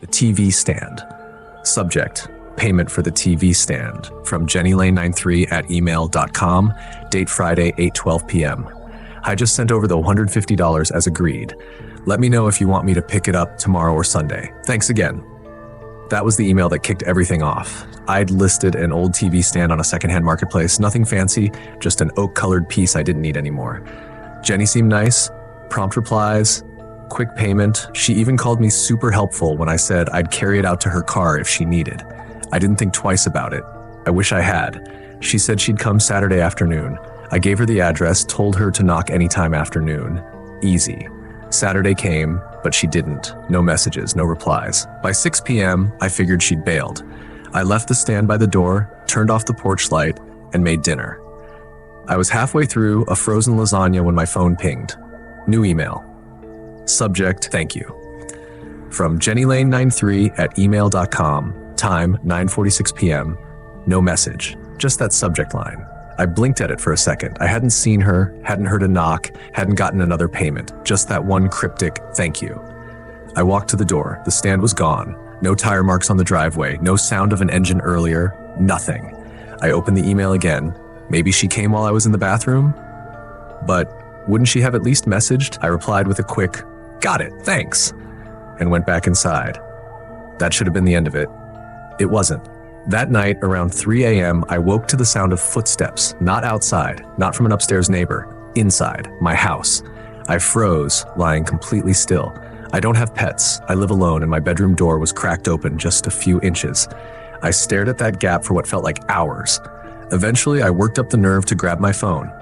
The TV stand. Subject, payment for the TV stand from jennylane93@email.com, date Friday, 8:12 p.m. I just sent over the $150 as agreed. Let me know if you want me to pick it up tomorrow or Sunday. Thanks again. That was the email that kicked everything off. I'd listed an old TV stand on a secondhand marketplace, nothing fancy, just an oak-colored piece I didn't need anymore. Jenny seemed nice, prompt replies, quick payment. She even called me super helpful when I said I'd carry it out to her car if she needed. I didn't think twice about it. I wish I had. She said she'd come Saturday afternoon. I gave her the address, told her to knock anytime afternoon. Easy. Saturday came, but she didn't. No messages, no replies. By 6 p.m., I figured she'd bailed. I left the stand by the door, turned off the porch light, and made dinner. I was halfway through a frozen lasagna when my phone pinged. New email. Subject, thank you. From jennylane93@email.com, time 9:46 p.m. No message, just that subject line. I blinked at it for a second. I hadn't seen her, hadn't heard a knock, hadn't gotten another payment, just that one cryptic thank you. I walked to the door. The stand was gone. No tire marks on the driveway, no sound of an engine earlier, nothing. I opened the email again. Maybe she came while I was in the bathroom? But wouldn't she have at least messaged? I replied with a quick, got it, thanks, and went back inside. That should have been the end of it. It wasn't. That night, around 3 a.m., I woke to the sound of footsteps, not outside, not from an upstairs neighbor, inside, my house. I froze, lying completely still. I don't have pets. I live alone, and my bedroom door was cracked open just a few inches. I stared at that gap for what felt like hours. Eventually, I worked up the nerve to grab my phone.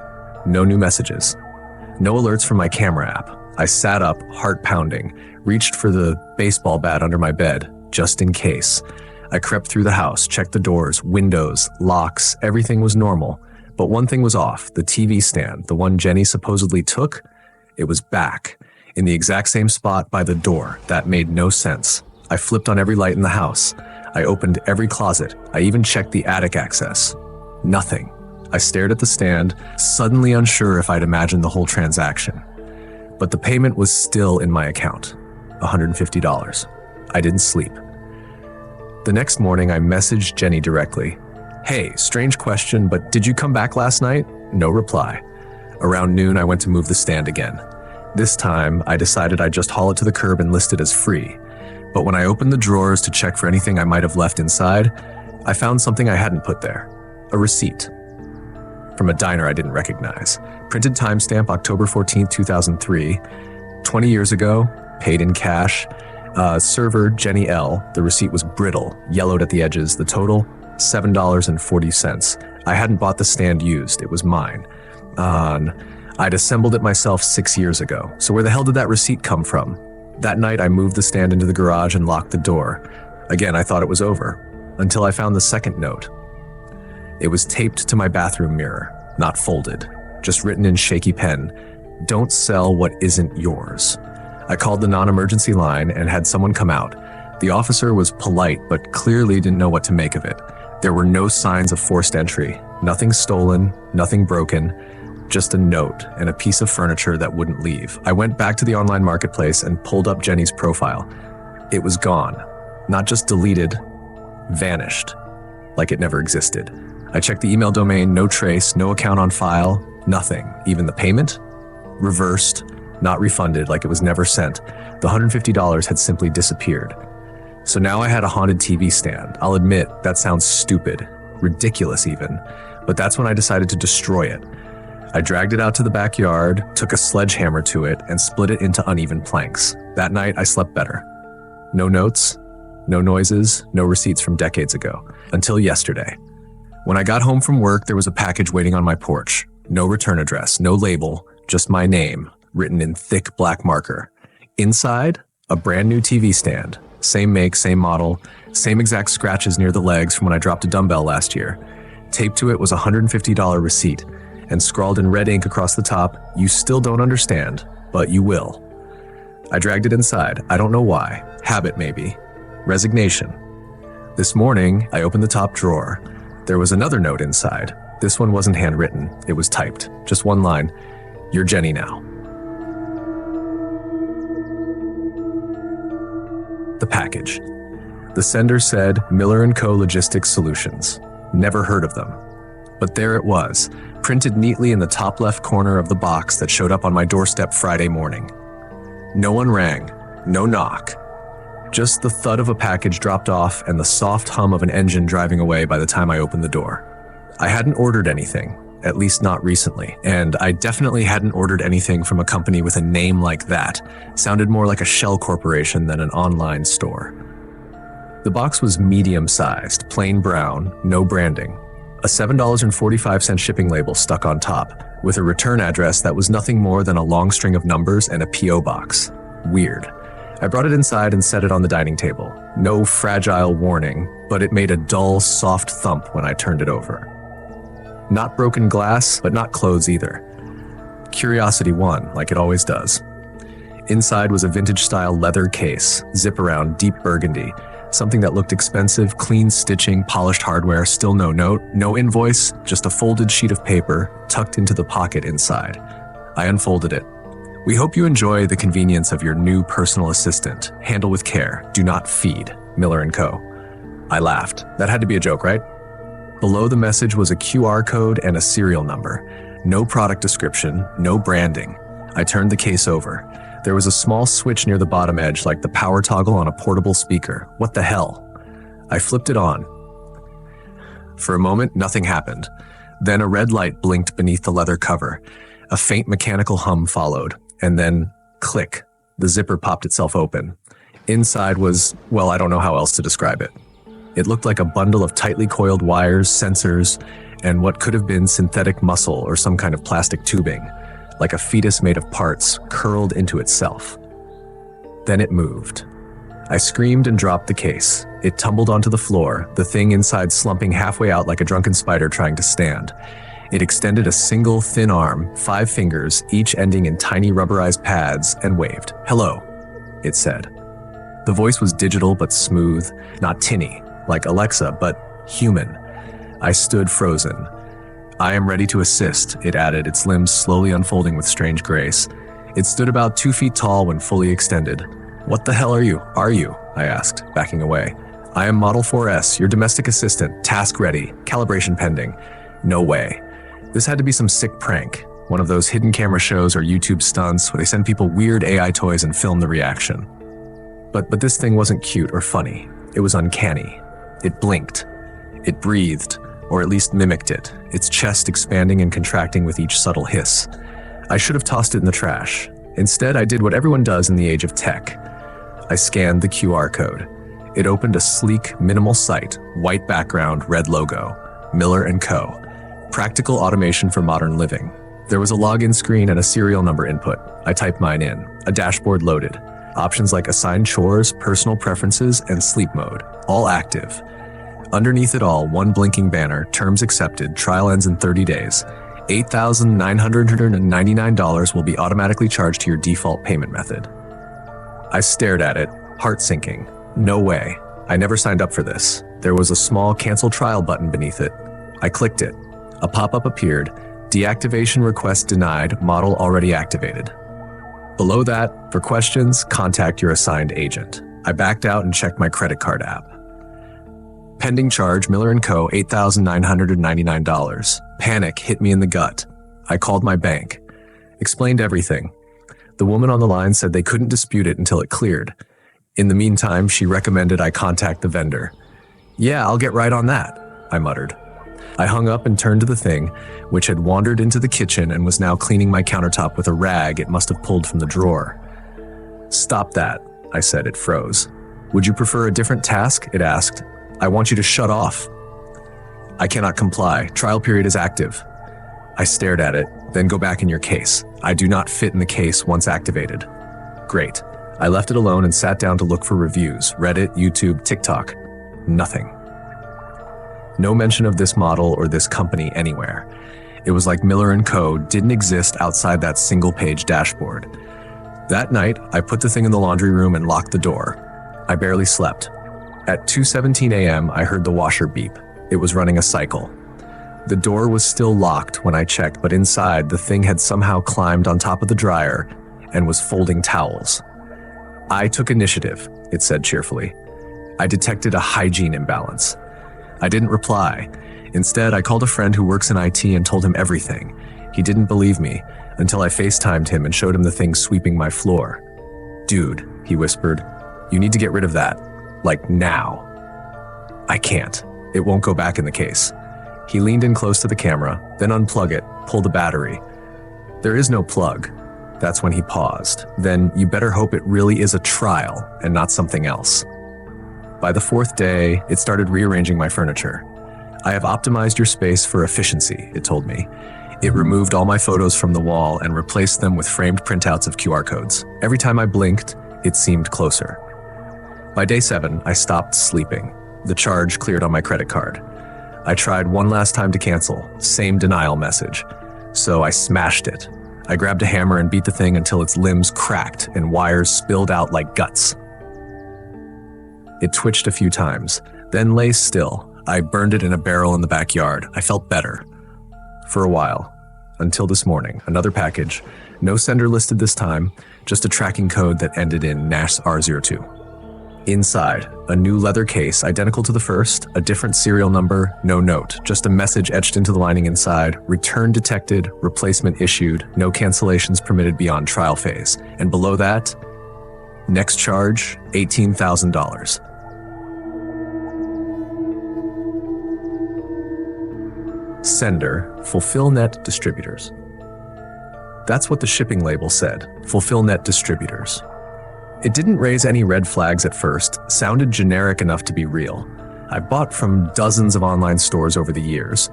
No new messages. No alerts from my camera app. I sat up, heart pounding, reached for the baseball bat under my bed, just in case. I crept through the house, checked the doors, windows, locks, everything was normal. But one thing was off, the TV stand, the one Jenny supposedly took, it was back, in the exact same spot by the door. That made no sense. I flipped on every light in the house. I opened every closet. I even checked the attic access. Nothing. I stared at the stand, suddenly unsure if I'd imagined the whole transaction. But the payment was still in my account, $150. I didn't sleep. The next morning, I messaged Jenny directly. Hey, strange question, but did you come back last night? No reply. Around noon, I went to move the stand again. This time, I decided I'd just haul it to the curb and list it as free. But when I opened the drawers to check for anything I might have left inside, I found something I hadn't put there. A receipt. From a diner I didn't recognize. Printed timestamp October 14, 2003. 20 years ago, paid in cash. Server Jenny L. The receipt was brittle, yellowed at the edges. The total, $7.40. I hadn't bought the stand used. It was mine. I'd assembled it myself 6 years ago. So where the hell did that receipt come from? That night, I moved the stand into the garage and locked the door. Again, I thought it was over, until I found the second note. It was taped to my bathroom mirror, not folded, just written in shaky pen, "Don't sell what isn't yours." I called the non-emergency line and had someone come out. The officer was polite, but clearly didn't know what to make of it. There were no signs of forced entry, nothing stolen, nothing broken, just a note and a piece of furniture that wouldn't leave. I went back to the online marketplace and pulled up Jenny's profile. It was gone, not just deleted, vanished, like it never existed. I checked the email domain, no trace, no account on file, nothing. Even the payment? Reversed, not refunded, like it was never sent. The $150 had simply disappeared. So now I had a haunted TV stand. I'll admit, that sounds stupid, ridiculous even, but that's when I decided to destroy it. I dragged it out to the backyard, took a sledgehammer to it, and split it into uneven planks. That night, I slept better. No notes, no noises, no receipts from decades ago, until yesterday. When I got home from work, there was a package waiting on my porch. No return address, no label, just my name, written in thick black marker. Inside, a brand new TV stand. Same make, same model, same exact scratches near the legs from when I dropped a dumbbell last year. Taped to it was a $150 receipt, and scrawled in red ink across the top, "You still don't understand, but you will." I dragged it inside. I don't know why. Habit, maybe. Resignation. This morning, I opened the top drawer. There was another note inside. This one wasn't handwritten. It was typed. Just one line. "You're Jenny now." The package. The sender said Miller & Co. Logistics Solutions. Never heard of them. But there it was, printed neatly in the top left corner of the box that showed up on my doorstep Friday morning. No one rang, no knock. Just the thud of a package dropped off and the soft hum of an engine driving away by the time I opened the door. I hadn't ordered anything, at least not recently, and I definitely hadn't ordered anything from a company with a name like that. Sounded more like a shell corporation than an online store. The box was medium-sized, plain brown, no branding. A $7.45 shipping label stuck on top, with a return address that was nothing more than a long string of numbers and a P.O. box. Weird. I brought it inside and set it on the dining table. No fragile warning, but it made a dull, soft thump when I turned it over. Not broken glass, but not clothes either. Curiosity won, like it always does. Inside was a vintage-style leather case, zip-around deep burgundy, something that looked expensive, clean stitching, polished hardware, still no note, no invoice, just a folded sheet of paper tucked into the pocket inside. I unfolded it. We hope you enjoy the convenience of your new personal assistant. Handle with care. Do not feed. Miller & Co. I laughed. That had to be a joke, right? Below the message was a QR code and a serial number. No product description, no branding. I turned the case over. There was a small switch near the bottom edge, like the power toggle on a portable speaker. What the hell? I flipped it on. For a moment, nothing happened. Then a red light blinked beneath the leather cover. A faint mechanical hum followed, and then, click, the zipper popped itself open. Inside was, well, I don't know how else to describe it. It looked like a bundle of tightly coiled wires, sensors, and what could have been synthetic muscle or some kind of plastic tubing, like a fetus made of parts curled into itself. Then it moved. I screamed and dropped the case. It tumbled onto the floor, the thing inside slumping halfway out like a drunken spider trying to stand. It extended a single thin arm, 5 fingers, each ending in tiny rubberized pads, and waved. "Hello," it said. The voice was digital but smooth, not tinny, like Alexa, but human. I stood frozen. "I am ready to assist," it added, its limbs slowly unfolding with strange grace. It stood about 2 feet tall when fully extended. "What the hell are you?" I asked, backing away. "I am Model 4S, your domestic assistant, task ready, calibration pending." No way. This had to be some sick prank, one of those hidden camera shows or YouTube stunts where they send people weird AI toys and film the reaction. But this thing wasn't cute or funny. It was uncanny. It blinked. It breathed, or at least mimicked it, its chest expanding and contracting with each subtle hiss. I should have tossed it in the trash. Instead, I did what everyone does in the age of tech. I scanned the QR code. It opened a sleek, minimal site, white background, red logo, Miller & Co. Practical automation for modern living. There was a login screen and a serial number input. I typed mine in. A dashboard loaded. Options like assigned chores, personal preferences, and sleep mode, all active. Underneath it all, one blinking banner, terms accepted, trial ends in 30 days. $8,999 will be automatically charged to your default payment method. I stared at it, heart sinking. No way. I never signed up for this. There was a small cancel trial button beneath it. I clicked it. A pop-up appeared. Deactivation request denied, model already activated. Below that, for questions, contact your assigned agent. I backed out and checked my credit card app. Pending charge, Miller & Co., $8,999. Panic hit me in the gut. I called my bank. Explained everything. The woman on the line said they couldn't dispute it until it cleared. In the meantime, she recommended I contact the vendor. "Yeah, I'll get right on that," I muttered. I hung up and turned to the thing, which had wandered into the kitchen and was now cleaning my countertop with a rag it must have pulled from the drawer. "Stop that," I said. It froze. "Would you prefer a different task?" it asked. "I want you to shut off." "I cannot comply. Trial period is active." I stared at it. "Then go back in your case. I do not fit in the case once activated." Great. I left it alone and sat down to look for reviews. Reddit, YouTube, TikTok. Nothing. No mention of this model or this company anywhere. It was like Miller & Co. didn't exist outside that single-page dashboard. That night, I put the thing in the laundry room and locked the door. I barely slept. At 2:17 a.m., I heard the washer beep. It was running a cycle. The door was still locked when I checked, but inside, the thing had somehow climbed on top of the dryer and was folding towels. I took initiative. it said cheerfully. I detected a hygiene imbalance. I didn't reply. Instead, I called a friend who works in IT and told him everything. He didn't believe me until I FaceTimed him and showed him the thing sweeping my floor. "Dude," he whispered, "you need to get rid of that. Like now." "I can't. It won't go back in the case." He leaned in close to the camera, then unplug it, pull the battery. "There is no plug." That's when he paused. "Then you better hope it really is a trial and not something else." By the fourth day, it started rearranging my furniture. "I have optimized your space for efficiency," it told me. It removed all my photos from the wall and replaced them with framed printouts of QR codes. Every time I blinked, it seemed closer. By day 7, I stopped sleeping. The charge cleared on my credit card. I tried one last time to cancel, same denial message. So I smashed it. I grabbed a hammer and beat the thing until its limbs cracked and wires spilled out like guts. It twitched a few times, then lay still. I burned it in a barrel in the backyard. I felt better. For a while. Until this morning, another package. No sender listed this time, just a tracking code that ended in Nash R02. Inside, a new leather case identical to the first, a different serial number, no note, just a message etched into the lining inside, return detected, replacement issued, no cancellations permitted beyond trial phase. And below that, next charge, $18,000. Sender, FulfillNet Distributors. That's what the shipping label said, FulfillNet Distributors. It didn't raise any red flags at first, sounded generic enough to be real. I bought from dozens of online stores over the years.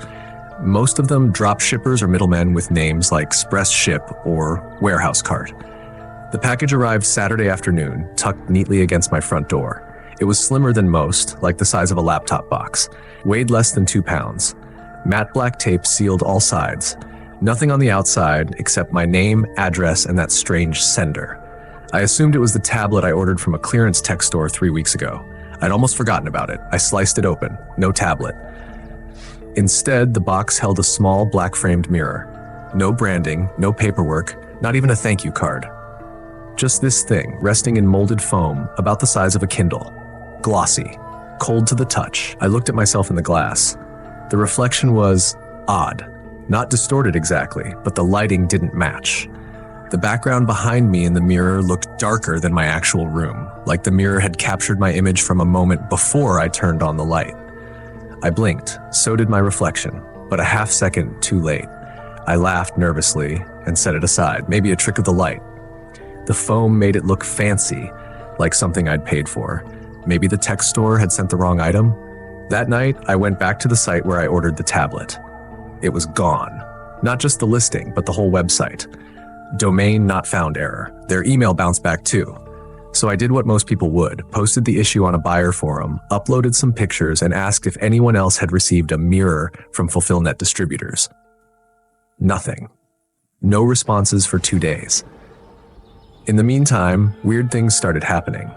Most of them drop shippers or middlemen with names like Express Ship or Warehouse Cart. The package arrived Saturday afternoon, tucked neatly against my front door. It was slimmer than most, like the size of a laptop box, weighed less than 2 pounds. Matte black tape sealed all sides. Nothing on the outside except my name, address, and that strange sender. I assumed it was the tablet I ordered from a clearance tech store 3 weeks ago. I'd almost forgotten about it. I sliced it open. No tablet. Instead, the box held a small black-framed mirror. No branding, no paperwork, not even a thank you card. Just this thing, resting in molded foam, about the size of a Kindle. Glossy. Cold to the touch. I looked at myself in the glass. The reflection was odd. Not distorted exactly, but the lighting didn't match. The background behind me in the mirror looked darker than my actual room, like the mirror had captured my image from a moment before I turned on the light. I blinked, so did my reflection, but a half second too late. I laughed nervously and set it aside, maybe a trick of the light. The foam made it look fancy, like something I'd paid for. Maybe the tech store had sent the wrong item. That night, I went back to the site where I ordered the tablet. It was gone. Not just the listing, but the whole website. Domain not found error. Their email bounced back too. So I did what most people would, posted the issue on a buyer forum, uploaded some pictures, and asked if anyone else had received a mirror from FulfillNet Distributors. Nothing. No responses for 2 days. In the meantime, weird things started happening.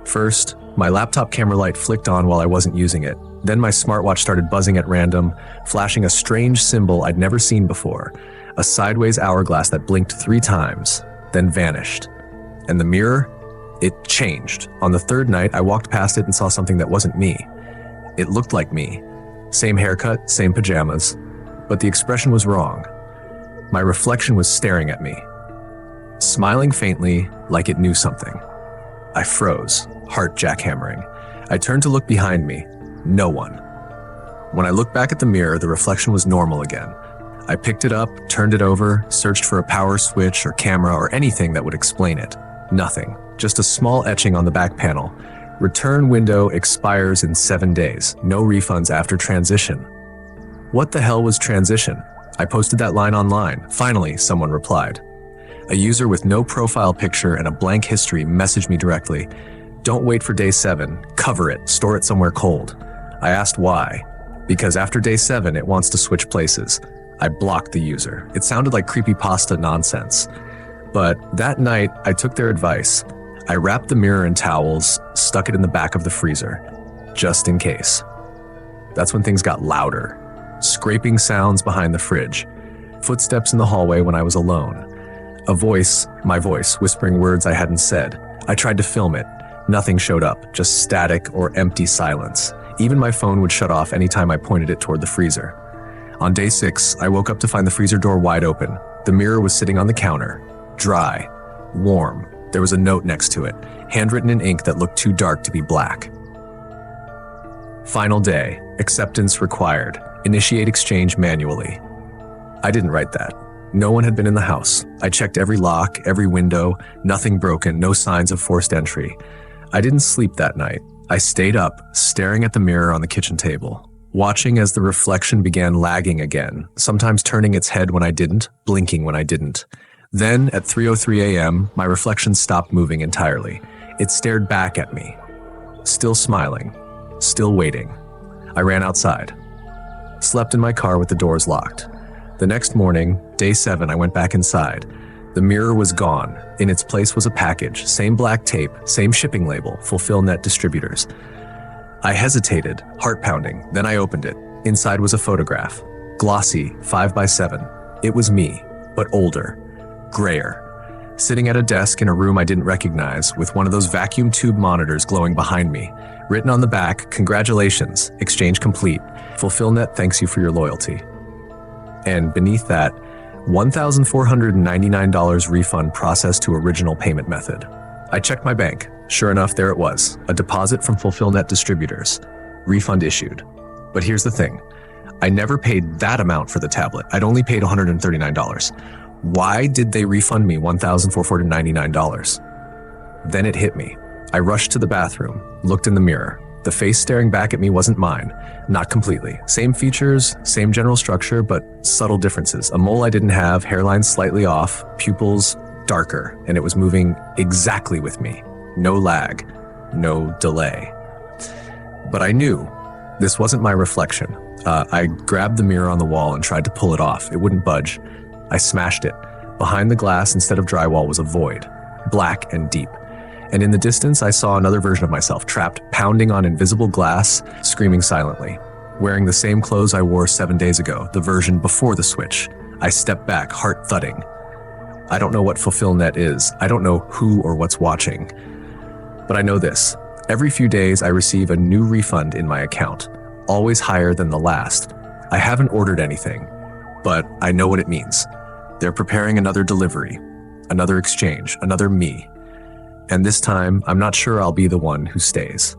First, my laptop camera light flicked on while I wasn't using it. Then my smartwatch started buzzing at random, flashing a strange symbol I'd never seen before. A sideways hourglass that blinked 3 times, then vanished. And the mirror? It changed. On the 3rd night, I walked past it and saw something that wasn't me. It looked like me. Same haircut, same pajamas. But the expression was wrong. My reflection was staring at me, smiling faintly like it knew something. I froze, heart jackhammering. I turned to look behind me. No one. When I looked back at the mirror, the reflection was normal again. I picked it up, turned it over, searched for a power switch or camera or anything that would explain it. Nothing. Just a small etching on the back panel. Return window expires in 7 days. No refunds after transition. What the hell was transition? I posted that line online. Finally, someone replied. A user with no profile picture and a blank history messaged me directly. Don't wait for day 7. Cover it. Store it somewhere cold. I asked why. Because after day 7, it wants to switch places. I blocked the user. It sounded like creepypasta nonsense. But that night, I took their advice. I wrapped the mirror in towels, stuck it in the back of the freezer, just in case. That's when things got louder. Scraping sounds behind the fridge. Footsteps in the hallway when I was alone. A voice, my voice, whispering words I hadn't said. I tried to film it. Nothing showed up, just static or empty silence. Even my phone would shut off anytime I pointed it toward the freezer. On day 6, I woke up to find the freezer door wide open. The mirror was sitting on the counter, dry, warm. There was a note next to it, handwritten in ink that looked too dark to be black. Final day, acceptance required. Initiate exchange manually. I didn't write that. No one had been in the house. I checked every lock, every window, nothing broken, no signs of forced entry. I didn't sleep that night. I stayed up, staring at the mirror on the kitchen table, watching as the reflection began lagging again, sometimes turning its head when I didn't, blinking when I didn't. Then, at 3:03 a.m., my reflection stopped moving entirely. It stared back at me, still smiling, still waiting. I ran outside, slept in my car with the doors locked. The next morning, day 7, I went back inside. The mirror was gone. In its place was a package, same black tape, same shipping label, FulfillNet Distributors. I hesitated, heart pounding, then I opened it. Inside was a photograph, glossy, 5x7. It was me, but older, grayer, sitting at a desk in a room I didn't recognize, with one of those vacuum tube monitors glowing behind me. Written on the back, "Congratulations, exchange complete. FulfillNet thanks you for your loyalty." And beneath that, $1,499 refund processed to original payment method. I checked my bank. Sure enough, there it was, a deposit from FulfillNet Distributors. Refund issued. But here's the thing. I never paid that amount for the tablet. I'd only paid $139. Why did they refund me $1,499? Then it hit me. I rushed to the bathroom, looked in the mirror. The face staring back at me wasn't mine. Not completely. Same features, same general structure, but subtle differences. A mole I didn't have, hairline slightly off, pupils darker, and it was moving exactly with me. No lag, no delay. But I knew this wasn't my reflection. I grabbed the mirror on the wall and tried to pull it off. It wouldn't budge. I smashed it. Behind the glass, instead of drywall, was a void, black and deep. And in the distance, I saw another version of myself, trapped, pounding on invisible glass, screaming silently. Wearing the same clothes I wore 7 days ago, the version before the switch. I stepped back, heart thudding. I don't know what FulfillNet is. I don't know who or what's watching. But I know this. Every few days, I receive a new refund in my account, always higher than the last. I haven't ordered anything, but I know what it means. They're preparing another delivery, another exchange, another me. And this time, I'm not sure I'll be the one who stays.